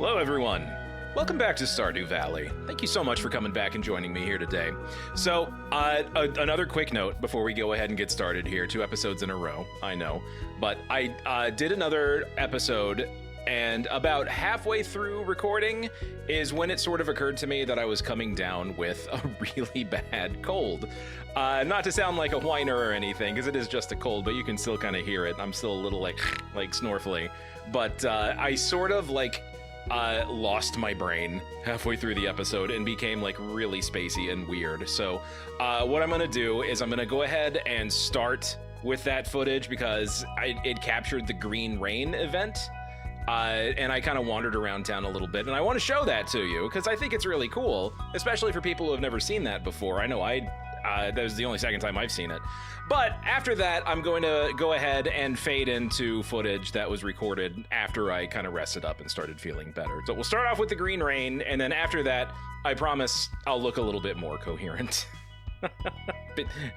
Hello, everyone. Welcome back to Stardew Valley. Thank you so much for coming back and joining me here today. So, another quick note before we go ahead and get started here. 2 episodes in a row, I know. But I did another episode, and about halfway through recording is when it sort of occurred to me that I was coming down with a really bad cold. Not to sound like a whiner or anything, because it is just a cold, but you can still kind of hear it. I'm still a little like snorfly. But I sort of lost my brain halfway through the episode and became like really spacey and weird. So what I'm gonna do is I'm gonna go ahead and start with that footage because it captured the green rain event. And I kind of wandered around town a little bit, and I want to show that to you because I think it's really cool, especially for people who have never seen that before. I know that was the only second time I've seen it. But after that, I'm going to go ahead and fade into footage that was recorded after I kind of rested up and started feeling better. So we'll start off with the green rain, and then after that, I promise I'll look a little bit more coherent.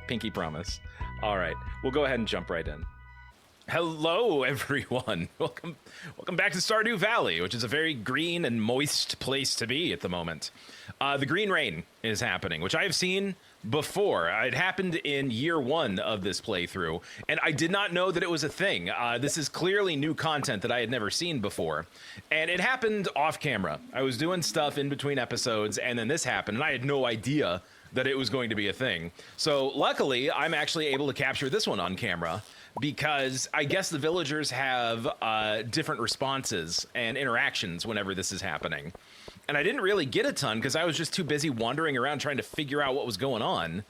Pinky promise. All right, we'll go ahead and jump right in. Hello, everyone. Welcome back to Stardew Valley, which is a very green and moist place to be at the moment. The green rain is happening, which I have seen before. It happened in year 1 of this playthrough, and I did not know that it was a thing. This is clearly new content that I had never seen before, and it happened off camera. I was doing stuff in between episodes, and then this happened, and I had no idea that it was going to be a thing. So luckily, I'm actually able to capture this one on camera, because I guess the villagers have different responses and interactions whenever this is happening. And I didn't really get a ton because I was just too busy wandering around trying to figure out what was going on.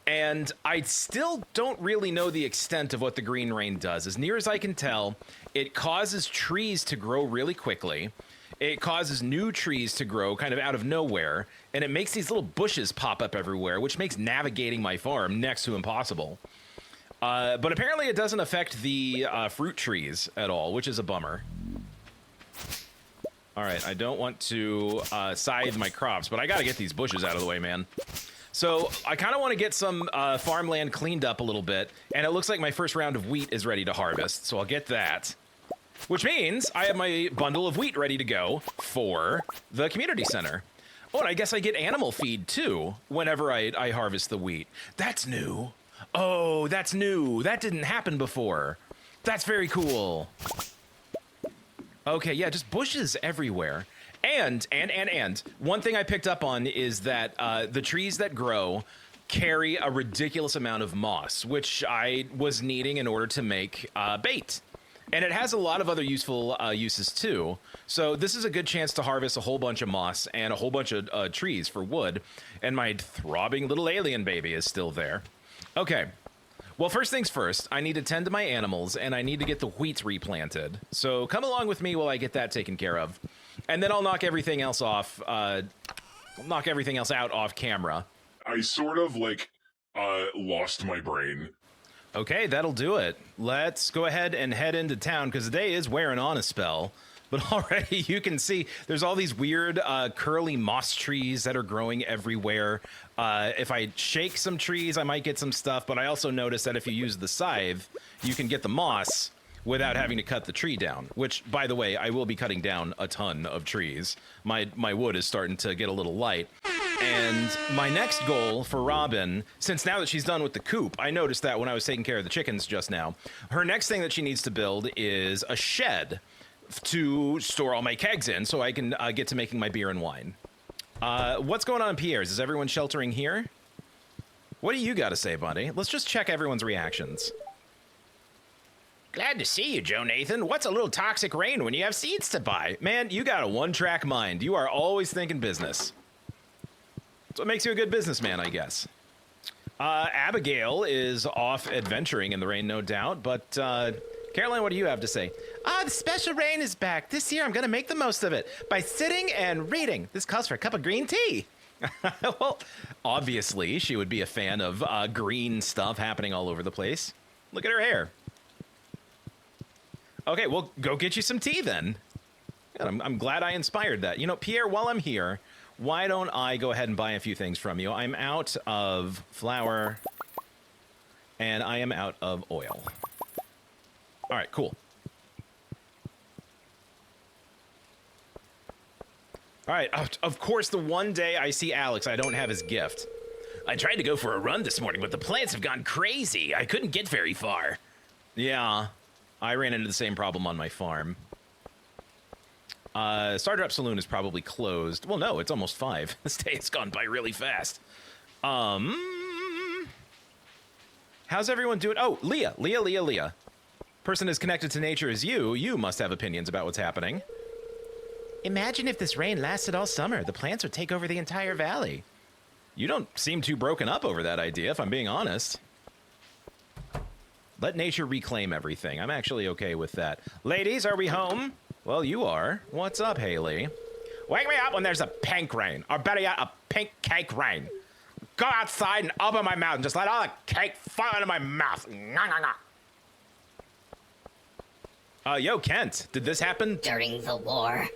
And I still don't really know the extent of what the green rain does. As near as I can tell, it causes trees to grow really quickly. It causes new trees to grow kind of out of nowhere. And it makes these little bushes pop up everywhere, which makes navigating my farm next to impossible. But apparently it doesn't affect the fruit trees at all, which is a bummer. All right, I don't want to scythe my crops, but I gotta get these bushes out of the way, man. So I kind of want to get some farmland cleaned up a little bit, and it looks like my first round of wheat is ready to harvest, so I'll get that. Which means I have my bundle of wheat ready to go for the community center. Oh, and I guess I get animal feed too whenever I harvest the wheat. That's new. Oh, that's new. That didn't happen before. That's very cool. Okay, yeah, just bushes everywhere. And one thing I picked up on is that the trees that grow carry a ridiculous amount of moss, which I was needing in order to make bait. And it has a lot of other useful uses too. So this is a good chance to harvest a whole bunch of moss and a whole bunch of trees for wood. And my throbbing little alien baby is still there. Okay. Well, first things first, I need to tend to my animals, and I need to get the wheat replanted. So come along with me while I get that taken care of. And then I'll knock everything else off, knock everything else out off camera. I sort of, lost my brain. Okay, that'll do it. Let's go ahead and head into town, because the day is wearing on a spell. But already you can see there's all these weird curly moss trees that are growing everywhere. If I shake some trees, I might get some stuff, but I also noticed that if you use the scythe, you can get the moss without having to cut the tree down, which, by the way, I will be cutting down a ton of trees. My wood is starting to get a little light. And my next goal for Robin, since now that she's done with the coop, I noticed that when I was taking care of the chickens just now, her next thing that she needs to build is a shed to store all my kegs in so I can get to making my beer and wine. What's going on in Pierre's? Is everyone sheltering here? What do you got to say, buddy? Let's just check everyone's reactions. Glad to see you, Joe Nathan. What's a little toxic rain when you have seeds to buy? Man, you got a one-track mind. You are always thinking business. That's what makes you a good businessman, I guess. Abigail is off adventuring in the rain, no doubt, but Caroline, what do you have to say? The special rain is back. This year I'm going to make the most of it by sitting and reading. This calls for a cup of green tea. Well, obviously, she would be a fan of green stuff happening all over the place. Look at her hair. Okay, well, go get you some tea then. I'm glad I inspired that. You know, Pierre, while I'm here, why don't I go ahead and buy a few things from you? I'm out of flour, and I am out of oil. All right, cool. All right, of course, the one day I see Alex, I don't have his gift. I tried to go for a run this morning, but the plants have gone crazy. I couldn't get very far. Yeah, I ran into the same problem on my farm. Stardew Saloon is probably closed. Well, no, it's almost 5. This day has gone by really fast. How's everyone doing? Oh, Leah. Person as connected to nature as you. You must have opinions about what's happening. Imagine if this rain lasted all summer. The plants would take over the entire valley. You don't seem too broken up over that idea, if I'm being honest. Let nature reclaim everything. I'm actually okay with that. Ladies, are we home? Well, you are. What's up, Haley? Wake me up when there's a pink rain. Or better yet, a pink cake rain. Go outside and open my mouth and just let all the cake fall into my mouth. Yo, Kent, did this happen? During the war.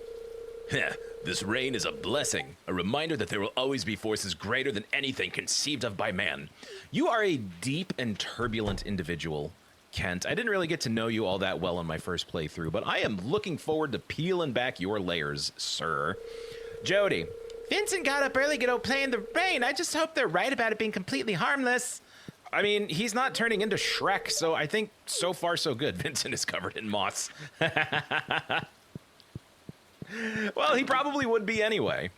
This rain is a blessing, a reminder that there will always be forces greater than anything conceived of by man. You are a deep and turbulent individual, Kent. I didn't really get to know you all that well in my first playthrough, but I am looking forward to peeling back your layers, sir. Jody. Vincent got up early to go play in the rain. I just hope they're right about it being completely harmless. I mean, he's not turning into Shrek, so I think so far so good. Vincent is covered in moss. Well, he probably would be anyway.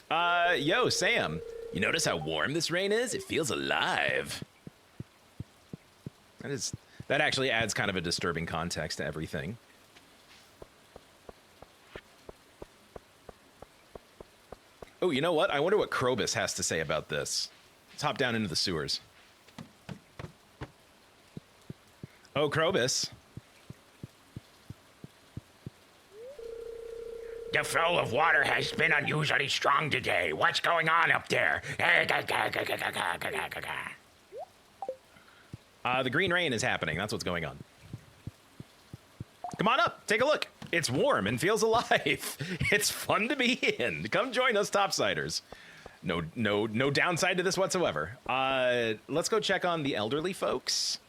Yo, Sam, you notice how warm this rain is? It feels alive. That actually adds kind of a disturbing context to everything. Oh, you know what? I wonder what Krobus has to say about this. Let's hop down into the sewers. Oh, Krobus. The flow of water has been unusually strong today. What's going on up there? The green rain is happening. That's what's going on. Come on up. Take a look. It's warm and feels alive. It's fun to be in. Come join us, topsiders. No downside to this whatsoever. Let's go check on the elderly folks.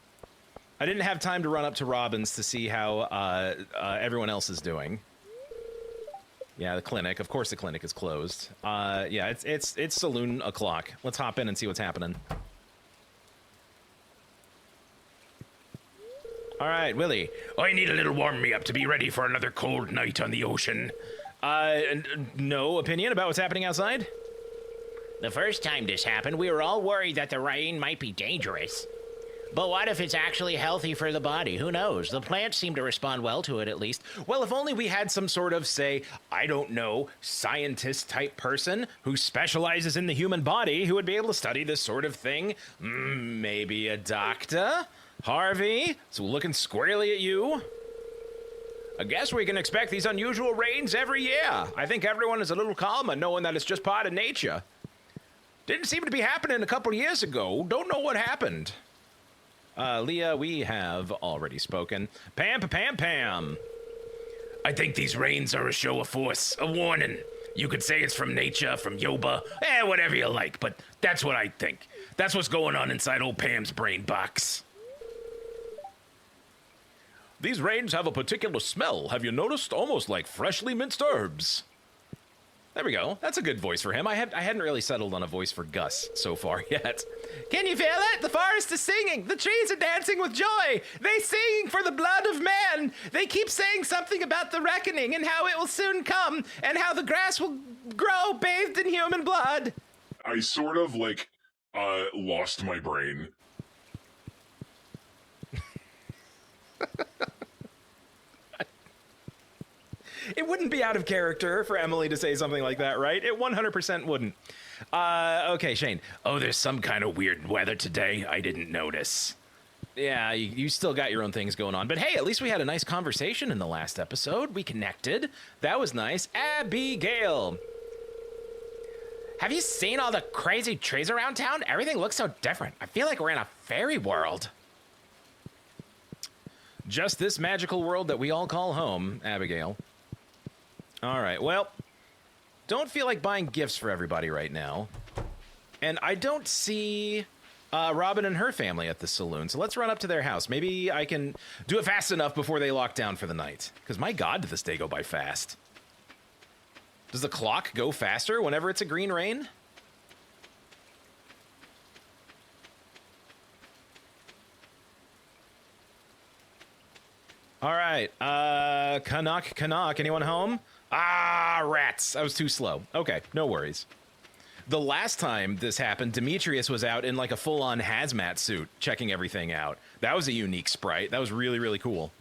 I didn't have time to run up to Robbins to see how everyone else is doing. Yeah, the clinic. Of course the clinic is closed. Yeah, it's saloon o'clock. Let's hop in and see what's happening. All right, Willie. I need a little warm me up to be ready for another cold night on the ocean. No opinion about what's happening outside? The first time this happened, we were all worried that the rain might be dangerous. But what if it's actually healthy for the body? Who knows? The plants seem to respond well to it, at least. Well, if only we had some sort of, say, I don't know, scientist-type person who specializes in the human body who would be able to study this sort of thing. Maybe a doctor? Harvey? So looking squarely at you? I guess we can expect these unusual rains every year. I think everyone is a little calmer knowing that it's just part of nature. Didn't seem to be happening a couple years ago. Don't know what happened. Leah, we have already spoken. Pam. I think these rains are a show of force, a warning. You could say it's from nature, from Yoba, whatever you like, but that's what I think. That's what's going on inside old Pam's brain box. These rains have a particular smell. Have you noticed? Almost like freshly minced herbs. There we go. That's a good voice for him. I hadn't really settled on a voice for Gus so far yet. Can you feel it? The forest is singing. The trees are dancing with joy. They sing for the blood of man. They keep saying something about the reckoning and how it will soon come and how the grass will grow bathed in human blood. I sort of, lost my brain. It wouldn't be out of character for Emily to say something like that, right? It 100% wouldn't. Okay, Shane. Oh, there's some kind of weird weather today. I didn't notice. Yeah, you still got your own things going on. But hey, at least we had a nice conversation in the last episode. We connected. That was nice. Abigail. Have you seen all the crazy trees around town? Everything looks so different. I feel like we're in a fairy world. Just this magical world that we all call home, Abigail. All right, well, don't feel like buying gifts for everybody right now. And I don't see Robin and her family at the saloon, so let's run up to their house. Maybe I can do it fast enough before they lock down for the night. Because my God, did this day go by fast. Does the clock go faster whenever it's a green rain? All right, Canuck, anyone home? Ah, rats, I was too slow. Okay, no worries. The last time this happened, Demetrius was out in like a full-on hazmat suit, checking everything out. That was a unique sprite. That was really, really cool.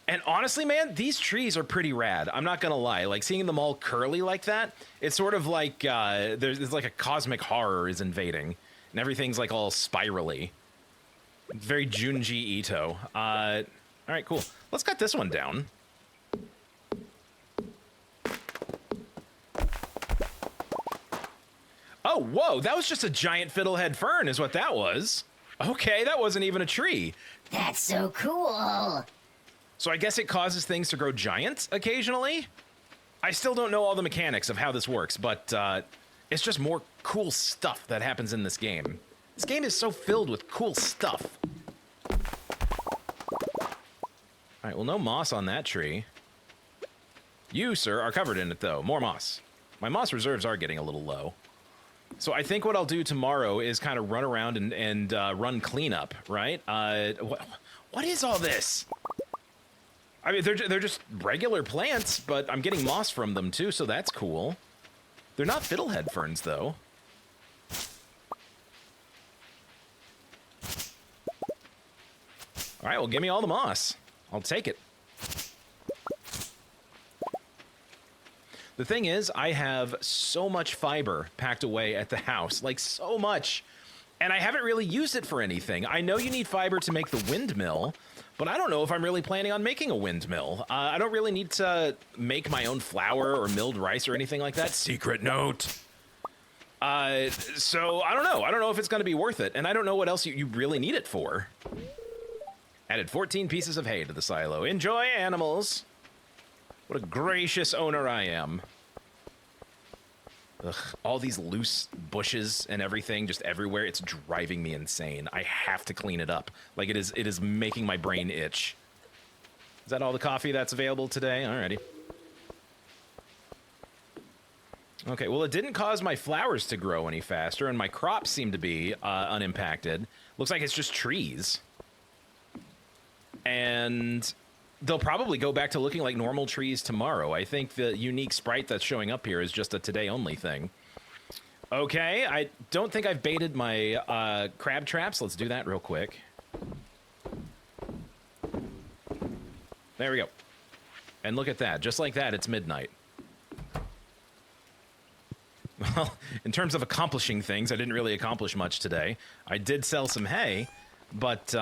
And honestly, man, these trees are pretty rad. I'm not gonna lie. Like, seeing them all curly like that, it's sort of like, there's like a cosmic horror is invading, and everything's like all spirally. Very Junji Ito. All right, cool. Let's cut this one down. Oh, whoa, that was just a giant fiddlehead fern is what that was. Okay, that wasn't even a tree. That's so cool. So I guess it causes things to grow giant occasionally? I still don't know all the mechanics of how this works, but it's just more cool stuff that happens in this game. This game is so filled with cool stuff. All right, well, no moss on that tree. You, sir, are covered in it, though. More moss. My moss reserves are getting a little low. So I think what I'll do tomorrow is kind of run around and run cleanup, right? What is all this? I mean, they're just regular plants, but I'm getting moss from them, too, so that's cool. They're not fiddlehead ferns, though. All right, well, give me all the moss. I'll take it. The thing is, I have so much fiber packed away at the house, like so much, and I haven't really used it for anything. I know you need fiber to make the windmill, but I don't know if I'm really planning on making a windmill. I don't really need to make my own flour or milled rice or anything like that. Secret note. So I don't know. I don't know if it's going to be worth it, and I don't know what else you really need it for. Added 14 pieces of hay to the silo. Enjoy, animals. What a gracious owner I am. Ugh, all these loose bushes and everything just everywhere. It's driving me insane. I have to clean it up. Like, it is making my brain itch. Is that all the coffee that's available today? Alrighty. Okay, well, it didn't cause my flowers to grow any faster, and my crops seem to be unimpacted. Looks like it's just trees. And they'll probably go back to looking like normal trees tomorrow. I think the unique sprite that's showing up here is just a today-only thing. Okay, I don't think I've baited my crab traps. Let's do that real quick. There we go. And look at that. Just like that, it's midnight. Well, in terms of accomplishing things, I didn't really accomplish much today. I did sell some hay, but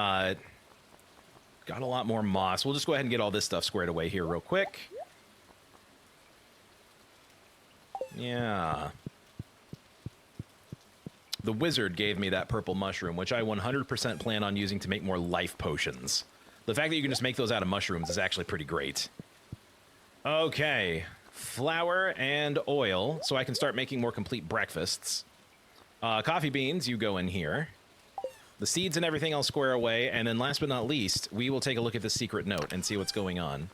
got a lot more moss. We'll just go ahead and get all this stuff squared away here real quick. Yeah. The wizard gave me that purple mushroom, which I 100% plan on using to make more life potions. The fact that you can just make those out of mushrooms is actually pretty great. Okay. Flour and oil, so I can start making more complete breakfasts. Coffee beans, you go in here. The seeds and everything I'll square away, and then last but not least, we will take a look at the secret note and see what's going on.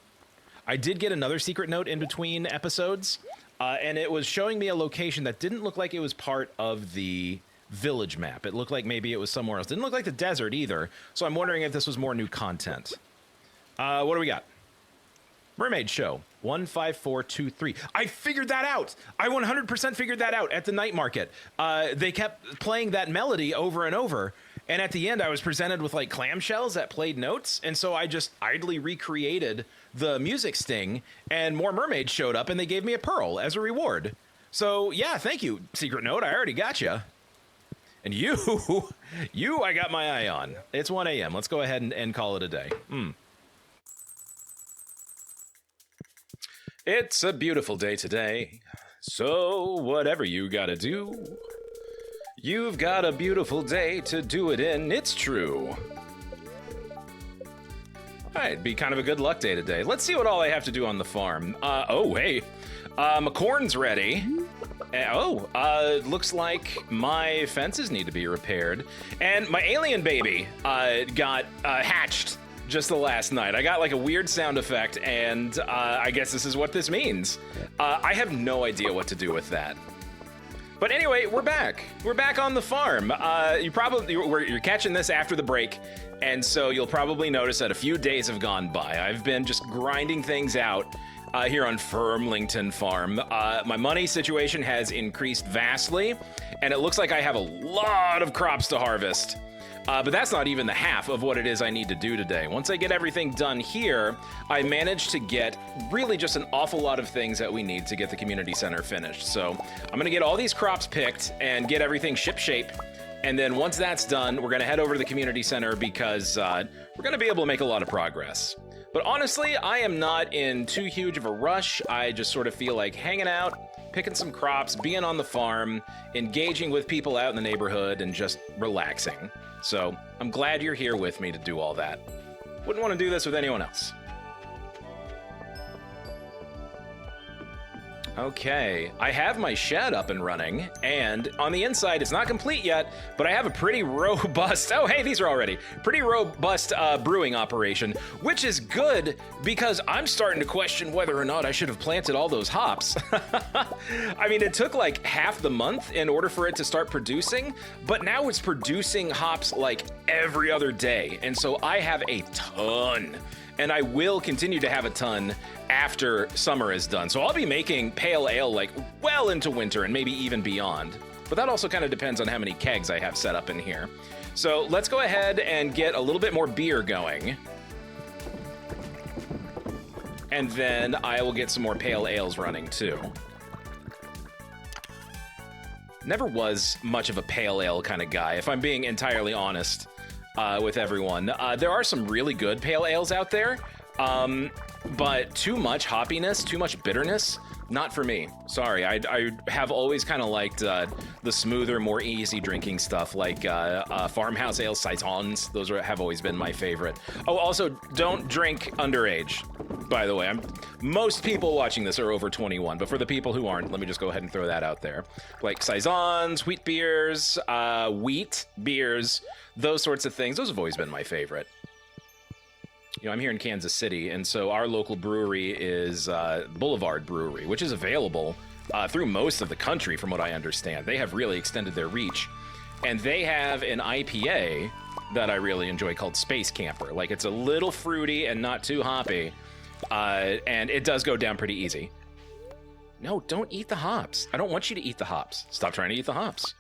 I did get another secret note in between episodes, and it was showing me a location that didn't look like it was part of the village map. It looked like maybe it was somewhere else. Didn't look like the desert either, so I'm wondering if this was more new content. What do we got? Mermaid Show, 15423. I figured that out. I 100% figured that out at the night market. They kept playing that melody over and over, and at the end I was presented with like clamshells that played notes, and so I just idly recreated the music sting, and more mermaids showed up, and they gave me a pearl as a reward. So yeah, thank you, Secret Note. I already got you. And you, I got my eye on. It's 1 a.m. Let's go ahead and call it a day. It's a beautiful day today, so whatever you gotta do, you've got a beautiful day to do it in, it's true. Alright, it'd be kind of a good luck day today. Let's see what all I have to do on the farm. Oh, hey, my corn's ready. Looks like my fences need to be repaired. And my alien baby got hatched just the last night. I got like a weird sound effect, and I guess this is what this means. I have no idea what to do with that. But anyway, we're back. We're back on the farm. You're catching this after the break, and so you'll probably notice that a few days have gone by. I've been just grinding things out here on Firmlington Farm. My money situation has increased vastly, and it looks like I have a lot of crops to harvest. But that's not even the half of what it is I need to do today. Once I get everything done here, I managed to get really just an awful lot of things that we need to get the community center finished. So I'm gonna get all these crops picked and get everything shipshape. And then once that's done, we're gonna head over to the community center because we're gonna be able to make a lot of progress. But honestly, I am not in too huge of a rush. I just sort of feel like hanging out, picking some crops, being on the farm, engaging with people out in the neighborhood, and just relaxing. So I'm glad you're here with me to do all that. Wouldn't want to do this with anyone else. Okay, I have my shed up and running, and on the inside, it's not complete yet, but I have a pretty robust, oh hey, these are all ready, pretty robust brewing operation, which is good because I'm starting to question whether or not I should have planted all those hops. I mean, it took like half the month in order for it to start producing, but now it's producing hops like every other day, and so I have a ton. And I will continue to have a ton after summer is done. So I'll be making pale ale like well into winter and maybe even beyond. But that also kind of depends on how many kegs I have set up in here. So let's go ahead and get a little bit more beer going. And then I will get some more pale ales running too. Never was much of a pale ale kind of guy, if I'm being entirely honest. With everyone. There are some really good pale ales out there, but too much hoppiness, too much bitterness, not for me. Sorry, I have always kind of liked the smoother, more easy drinking stuff like farmhouse ale, saisons. Those have always been my favorite. Oh, also, don't drink underage, by the way. Most people watching this are over 21, but for the people who aren't, let me just go ahead and throw that out there. Like saisons, wheat beers, wheat beers, those sorts of things. Those have always been my favorite. You know, I'm here in Kansas City, and so our local brewery is Boulevard Brewery, which is available through most of the country, from what I understand. They have really extended their reach, and they have an IPA that I really enjoy called Space Camper. Like, it's a little fruity and not too hoppy, and it does go down pretty easy. No, don't eat the hops. I don't want you to eat the hops. Stop trying to eat the hops.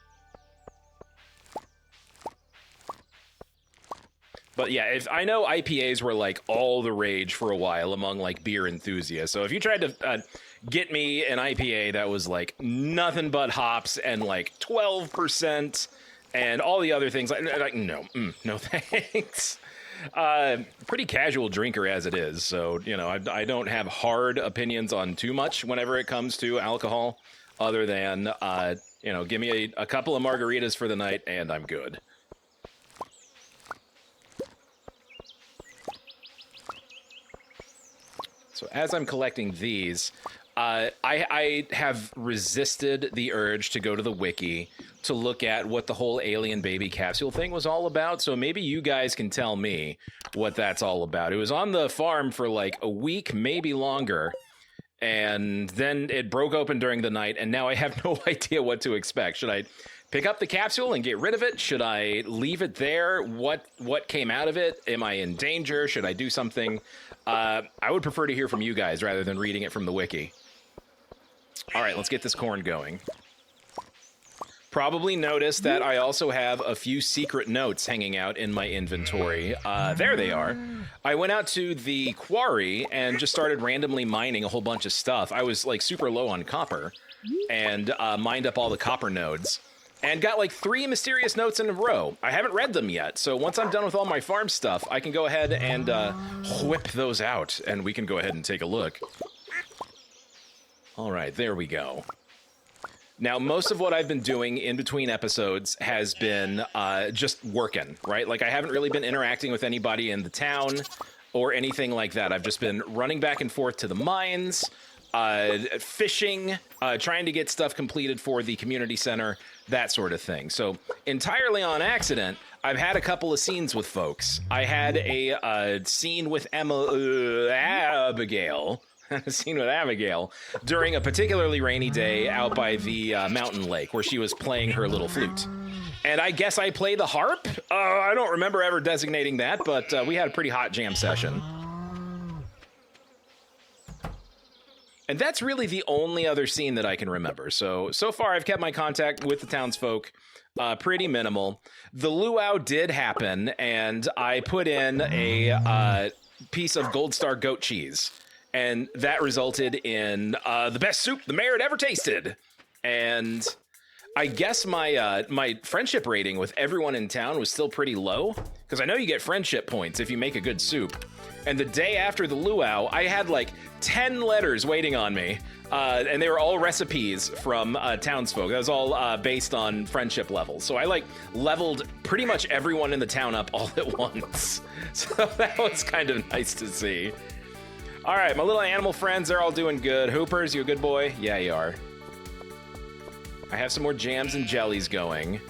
But yeah, if I know IPAs were like all the rage for a while among like beer enthusiasts. So if you tried to get me an IPA that was like nothing but hops and like 12% and all the other things, like no, no thanks. Pretty casual drinker as it is. So, you know, I don't have hard opinions on too much whenever it comes to alcohol other than, you know, give me a couple of margaritas for the night and I'm good. So as I'm collecting these, I have resisted the urge to go to the wiki to look at what the whole alien baby capsule thing was all about. So maybe you guys can tell me what that's all about. It was on the farm for like a week, maybe longer. And then it broke open during the night. And now I have no idea what to expect. Should I pick up the capsule and get rid of it? Should I leave it there? What came out of it? Am I in danger? Should I do something? I would prefer to hear from you guys rather than reading it from the wiki. All right, let's get this corn going. Probably noticed that I also have a few secret notes hanging out in my inventory. There they are. I went out to the quarry and just started randomly mining a whole bunch of stuff. I was like super low on copper and mined up all the copper nodes. And got like 3 mysterious notes in a row. I haven't read them yet, so once I'm done with all my farm stuff, I can go ahead and whip those out, and we can go ahead and take a look. All right, there we go. Now, most of what I've been doing in between episodes has been just working, right? Like, I haven't really been interacting with anybody in the town or anything like that. I've just been running back and forth to the mines, fishing, trying to get stuff completed for the community center, that sort of thing. So entirely on accident, I've had a couple of scenes with folks. I had a scene with Abigail. A scene with Abigail during a particularly rainy day out by the mountain lake where she was playing her little flute. And I guess I play the harp? I don't remember ever designating that, but we had a pretty hot jam session. And that's really the only other scene that I can remember. So far I've kept my contact with the townsfolk pretty minimal. The luau did happen, and I put in a piece of Gold Star goat cheese. And that resulted in the best soup the mayor had ever tasted. And I guess my friendship rating with everyone in town was still pretty low, because I know you get friendship points if you make a good soup. And the day after the luau, I had like 10 letters waiting on me, and they were all recipes from townsfolk. That was all based on friendship levels. So I like leveled pretty much everyone in the town up all at once. So that was kind of nice to see. All right, my little animal friends, they're all doing good. Hoopers, you a good boy? Yeah, you are. I have some more jams and jellies going.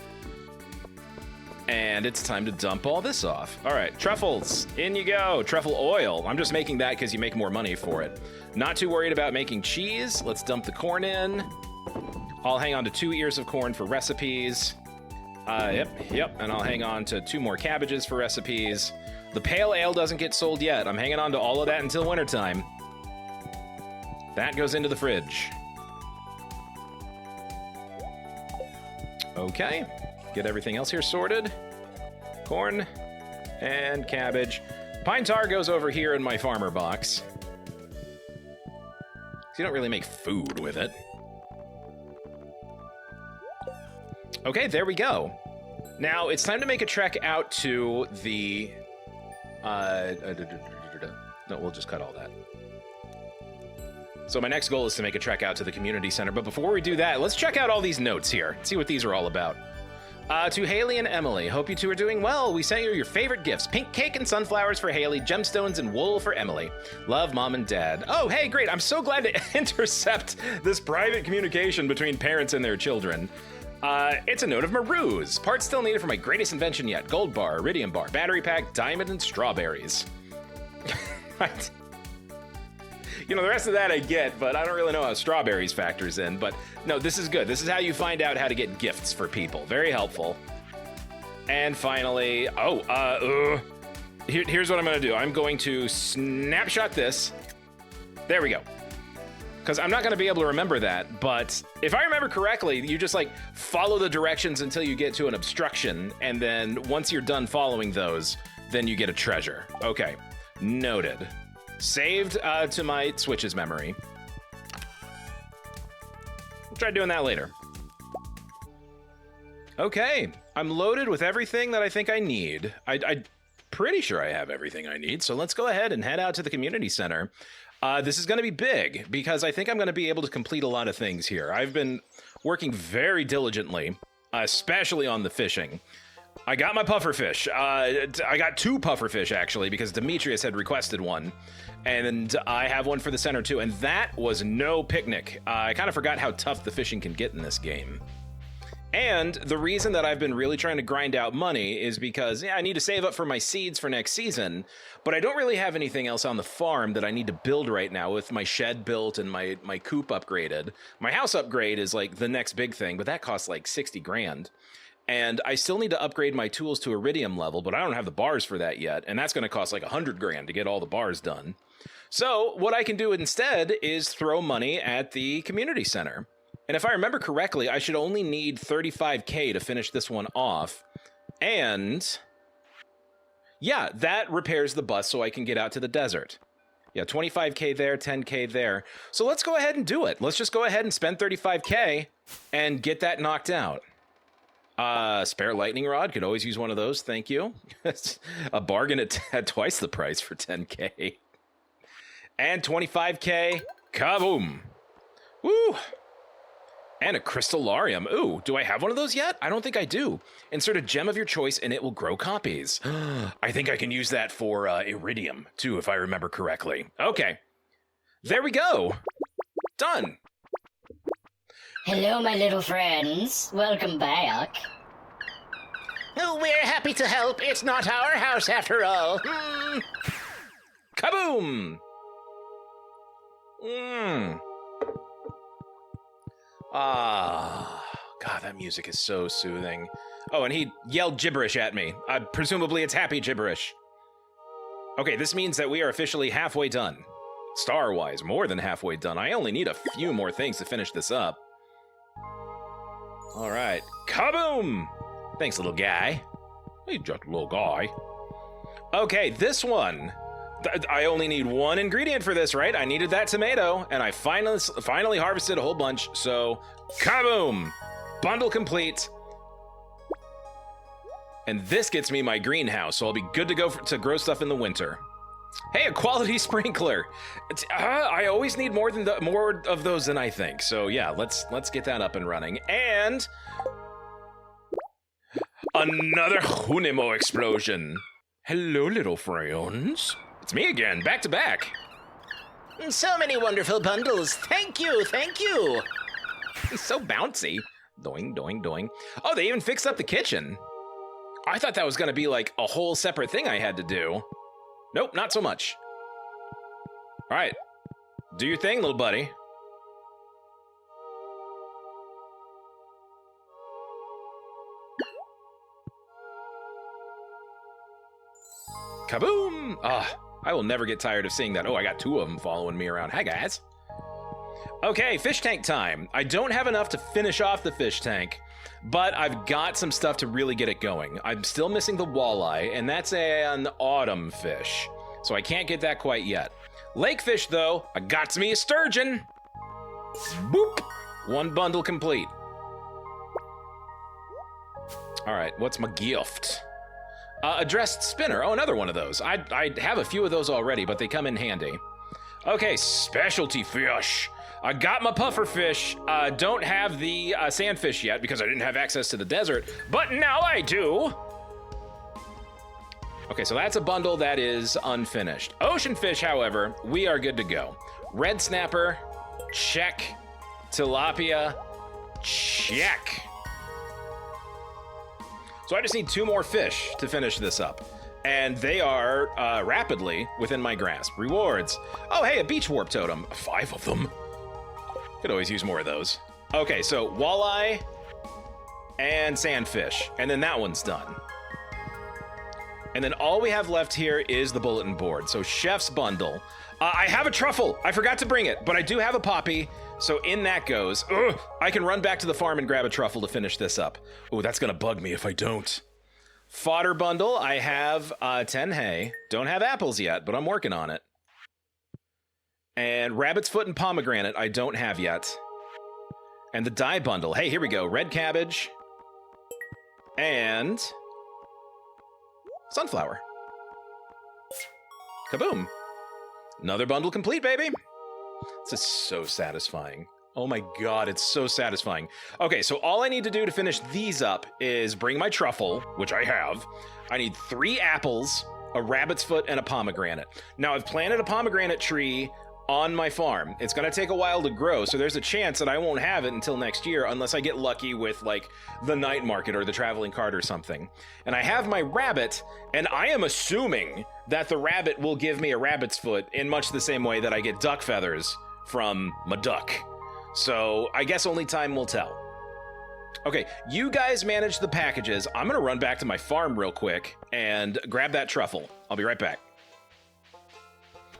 And it's time to dump all this off. All right, truffles, in you go. Truffle oil. I'm just making that because you make more money for it. Not too worried about making cheese. Let's dump the corn in. I'll hang on to 2 ears of corn for recipes. Yep, and I'll hang on to 2 more cabbages for recipes. The pale ale doesn't get sold yet. I'm hanging on to all of that until wintertime. That goes into the fridge. Okay, get everything else here sorted. Corn and cabbage. Pine tar goes over here in my farmer box. You don't really make food with it. Okay, there we go. Now it's time to make a trek out to the... No, we'll just cut all that. So my next goal is to make a trek out to the community center, but before we do that, let's check out all these notes here, see what these are all about. To Haley and Emily, hope you two are doing well. We sent you your favorite gifts: pink cake and sunflowers for Haley, gemstones and wool for Emily. Love, Mom and Dad. Oh, hey, great. I'm so glad to intercept this private communication between parents and their children. It's a note of Maru's. Parts still needed for my greatest invention yet. Gold bar, iridium bar, battery pack, diamond, and strawberries. You know, the rest of that I get, but I don't really know how strawberries factors in. But no, this is good. This is how you find out how to get gifts for people. Very helpful. And finally, here's what I'm going to do. I'm going to snapshot this. There we go. Because I'm not going to be able to remember that, but if I remember correctly, you just like follow the directions until you get to an obstruction, and then once you're done following those, then you get a treasure. Okay, noted. Saved to my Switch's memory. We'll try doing that later. Okay, I'm loaded with everything that I think I need. I'm pretty sure I have everything I need, so let's go ahead and head out to the community center. This is going to be big because I think I'm going to be able to complete a lot of things here. I've been working very diligently, especially on the fishing. I got my pufferfish. I got 2 pufferfish, actually, because Demetrius had requested one. And I have one for the center, too. And that was no picnic. I kind of forgot how tough the fishing can get in this game. And the reason that I've been really trying to grind out money is because, I need to save up for my seeds for next season, but I don't really have anything else on the farm that I need to build right now with my shed built and my coop upgraded. My house upgrade is like the next big thing, but that costs like 60 grand. And I still need to upgrade my tools to iridium level, but I don't have the bars for that yet, and that's going to cost like 100 grand to get all the bars done. So what I can do instead is throw money at the community center. And if I remember correctly, I should only need 35k to finish this one off. And yeah, that repairs the bus so I can get out to the desert. Yeah, 25k there, 10k there. So let's go ahead and do it. Let's just go ahead and spend 35k and get that knocked out. Spare lightning rod, could always use one of those, thank you. A bargain at twice the price for 10k. And 25k, kaboom. Woo! And a crystallarium. Ooh, do I have one of those yet? I don't think I do. Insert a gem of your choice and it will grow copies. I think I can use that for iridium, too, if I remember correctly. Okay. There we go. Done. Hello, my little friends. Welcome back. Oh, Oh, we're happy to help. It's not our house after all. Kaboom! Mmm. Ah, God, that music is so soothing. Oh, and he yelled gibberish at me. Presumably it's happy gibberish. Okay, this means that we are officially halfway done. Star-wise, more than halfway done. I only need a few more things to finish this up. All right. Kaboom! Thanks, little guy. Hey, just a little guy. Okay, this one. I only need one ingredient for this, right? I needed that tomato, and I finally harvested a whole bunch, so kaboom! Bundle complete. And this gets me my greenhouse, so I'll be good to go to grow stuff in the winter. Hey, a quality sprinkler. I always need more of those than I think. So yeah, let's get that up and running. And another Hunimo explosion. Hello, little friends. It's me again, back to back. So many wonderful bundles. Thank you, thank you. He's so bouncy. Doing, doing, doing. Oh, they even fixed up the kitchen. I thought that was going to be like a whole separate thing I had to do. Nope, not so much. All right. Do your thing, little buddy. Kaboom! I will never get tired of seeing that. Oh, I got two of them following me around. Hi, guys. Okay, fish tank time. I don't have enough to finish off the fish tank, but I've got some stuff to really get it going. I'm still missing the walleye, and that's an autumn fish, so I can't get that quite yet. Lake fish, though, I got me a sturgeon. Boop! One bundle complete. All right, what's my gift? A dressed spinner. Oh, another one of those. I have a few of those already, but they come in handy. Okay, specialty fish. I got my puffer fish. Don't have the sandfish yet because I didn't have access to the desert, but now I do. Okay, so that's a bundle that is unfinished. Ocean fish, however, we are good to go. Red snapper, check. Tilapia, check. So I just need two more fish to finish this up. And they are rapidly within my grasp. Rewards. Oh, hey, a beach warp totem. 5 of them. Could always use more of those. Okay, so walleye and sandfish. And then that one's done. And then all we have left here is the bulletin board. So chef's bundle. I have a truffle. I forgot to bring it, but I do have a poppy. So in that goes. Ugh, I can run back to the farm and grab a truffle to finish this up. Oh, that's going to bug me if I don't. Fodder bundle, I have 10 hay. Don't have apples yet, but I'm working on it. And rabbit's foot and pomegranate, I don't have yet. And the dye bundle. Hey, here we go. Red cabbage. And sunflower. Kaboom. Another bundle complete, baby. This is so satisfying. Oh my God, it's so satisfying. Okay, so all I need to do to finish these up is bring my truffle, which I have. I need 3 apples, a rabbit's foot, and a pomegranate. Now, I've planted a pomegranate tree on my farm. It's gonna take a while to grow, so there's a chance that I won't have it until next year unless I get lucky with, like, the night market or the traveling cart or something. And I have my rabbit, and I am assuming that the rabbit will give me a rabbit's foot in much the same way that I get duck feathers from my duck. So I guess only time will tell. Okay, you guys manage the packages. I'm gonna run back to my farm real quick and grab that truffle. I'll be right back.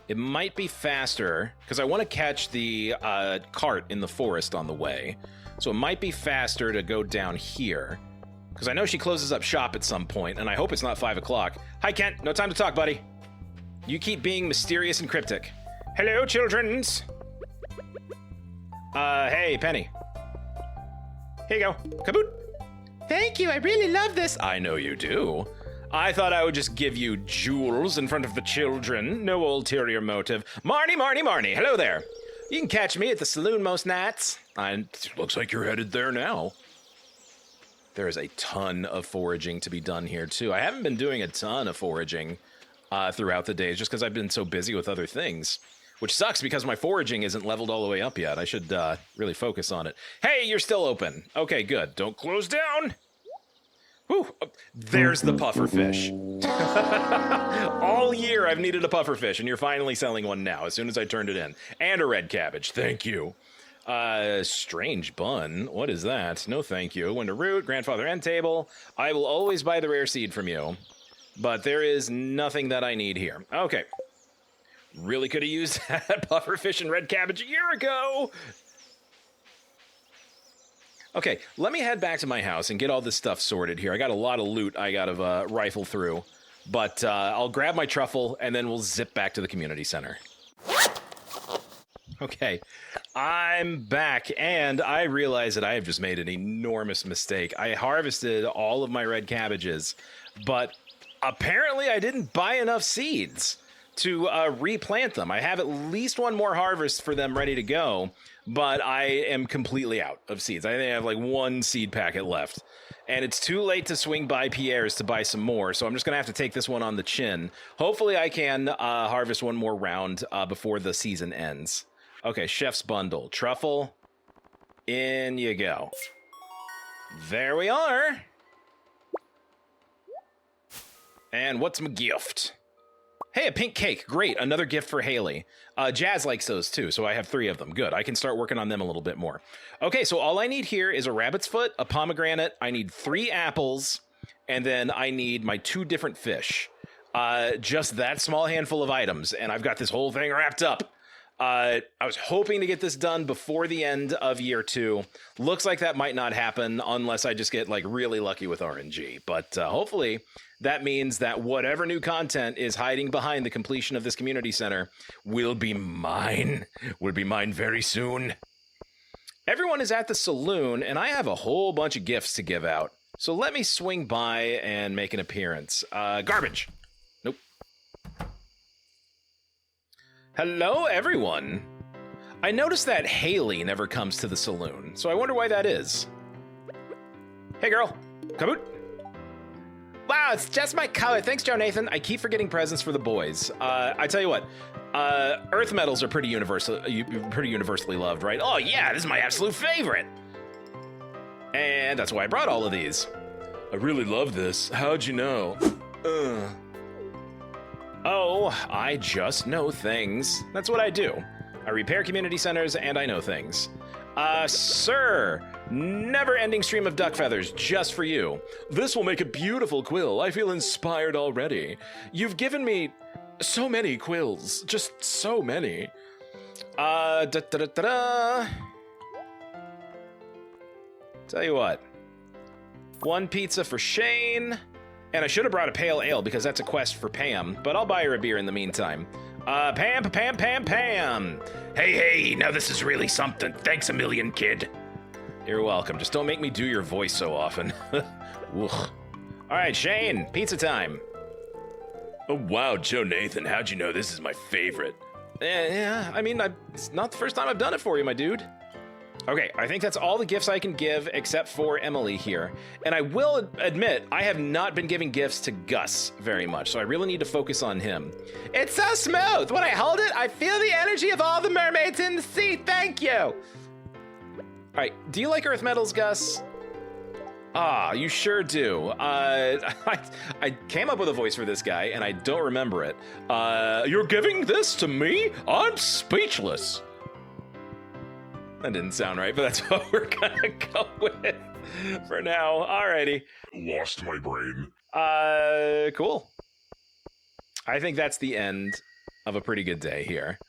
It might be faster, because I want to catch the cart in the forest on the way. So it might be faster to go down here, because I know she closes up shop at some point, and I hope it's not 5 o'clock. Hi, Kent. No time to talk, buddy. You keep being mysterious and cryptic. Hello, childrens. Hey, Penny. Here you go. Kaboot. Thank you. I really love this. I know you do. I thought I would just give you jewels in front of the children. No ulterior motive. Marnie. Hello there. You can catch me at the saloon most nights. Looks like you're headed there now. There is a ton of foraging to be done here, too. I haven't been doing a ton of foraging throughout the days just because I've been so busy with other things. Which sucks because my foraging isn't leveled all the way up yet. I should really focus on it. Hey, you're still open. Okay, good. Don't close down. Whew, there's the pufferfish. All year I've needed a pufferfish, and you're finally selling one now, as soon as I turned it in. And a red cabbage, thank you. Strange bun, what is that? No thank you. Winter root, grandfather end table. I will always buy the rare seed from you, but there is nothing that I need here. Okay. Really could have used that pufferfish and red cabbage a year ago. Okay, let me head back to my house and get all this stuff sorted here. I got a lot of loot I gotta rifle through, but I'll grab my truffle and then we'll zip back to the community center. Okay, I'm back, and I realize that I have just made an enormous mistake. I harvested all of my red cabbages, but apparently I didn't buy enough seeds to replant them. I have at least one more harvest for them ready to go, but I am completely out of seeds. I think I have like one seed packet left. And it's too late to swing by Pierre's to buy some more, so I'm just going to have to take this one on the chin. Hopefully I can harvest one more round before the season ends. Okay, chef's bundle. Truffle. In you go. There we are. And what's my gift? Hey, a pink cake. Great. Another gift for Haley. Jazz likes those too, so I have 3 of them. Good. I can start working on them a little bit more. Okay, so all I need here is a rabbit's foot, a pomegranate. I need 3 apples, and then I need my 2 different fish. Just that small handful of items, and I've got this whole thing wrapped up. I was hoping to get this done before the end of year 2. Looks like that might not happen unless I just get like really lucky with RNG. But hopefully that means that whatever new content is hiding behind the completion of this community center will be mine. Will be mine very soon. Everyone is at the saloon, and I have a whole bunch of gifts to give out. So let me swing by and make an appearance. Garbage. Nope. Hello, everyone. I noticed that Haley never comes to the saloon, so I wonder why that is. Hey, girl. Come out. Wow, it's just my color. Thanks, Joe Nathan. I keep forgetting presents for the boys. I tell you what, earth metals are pretty universally loved, right? Oh, yeah, this is my absolute favorite. And that's why I brought all of these. I really love this. How'd you know? Oh, I just know things. That's what I do. I repair community centers and I know things. Sir, never-ending stream of duck feathers just for you. This will make a beautiful quill. I feel inspired already. You've given me so many quills, just so many. Tell you what, 1 pizza for Shane. And I should have brought a pale ale because that's a quest for Pam, but I'll buy her a beer in the meantime. Pam. Hey, now this is really something. Thanks a million, kid. You're welcome. Just don't make me do your voice so often. All right, Shane, pizza time. Oh, wow, Joe Nathan, how'd you know this is my favorite? Yeah, I mean, it's not the first time I've done it for you, my dude. Okay, I think that's all the gifts I can give except for Emily here. And I will admit, I have not been giving gifts to Gus very much, so I really need to focus on him. It's so smooth! When I hold it, I feel the energy of all the mermaids in the sea. Thank you! All right, do you like earth metals, Gus? Ah, you sure do. I came up with a voice for this guy, and I don't remember it. You're giving this to me? I'm speechless. That didn't sound right, but that's what we're gonna go with for now. Alrighty. Lost my brain. Cool. I think that's the end of a pretty good day here.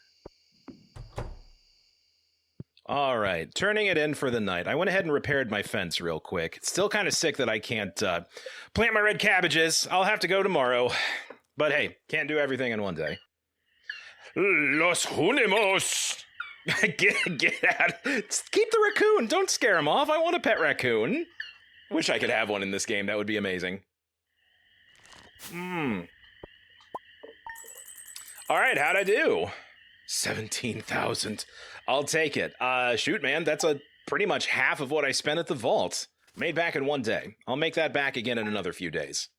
All right, turning it in for the night. I went ahead and repaired my fence real quick. It's still kind of sick that I can't plant my red cabbages. I'll have to go tomorrow. But hey, can't do everything in one day. Los unimos! Get out. Keep the raccoon. Don't scare him off. I want a pet raccoon. Wish I could have one in this game. That would be amazing. All right, how'd I do? 17,000. I'll take it. Shoot, man, that's pretty much half of what I spent at the vault. Made back in one day. I'll make that back again in another few days.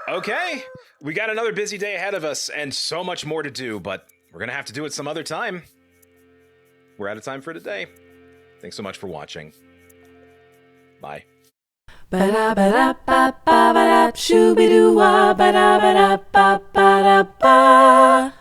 Okay, we got another busy day ahead of us and so much more to do, but we're gonna have to do it some other time. We're out of time for today. Thanks so much for watching. Bye. Ba-da-ba-da-ba-ba-ba-da, shoo-be-doo-wah, ba-da-ba-da-ba-ba-da-ba.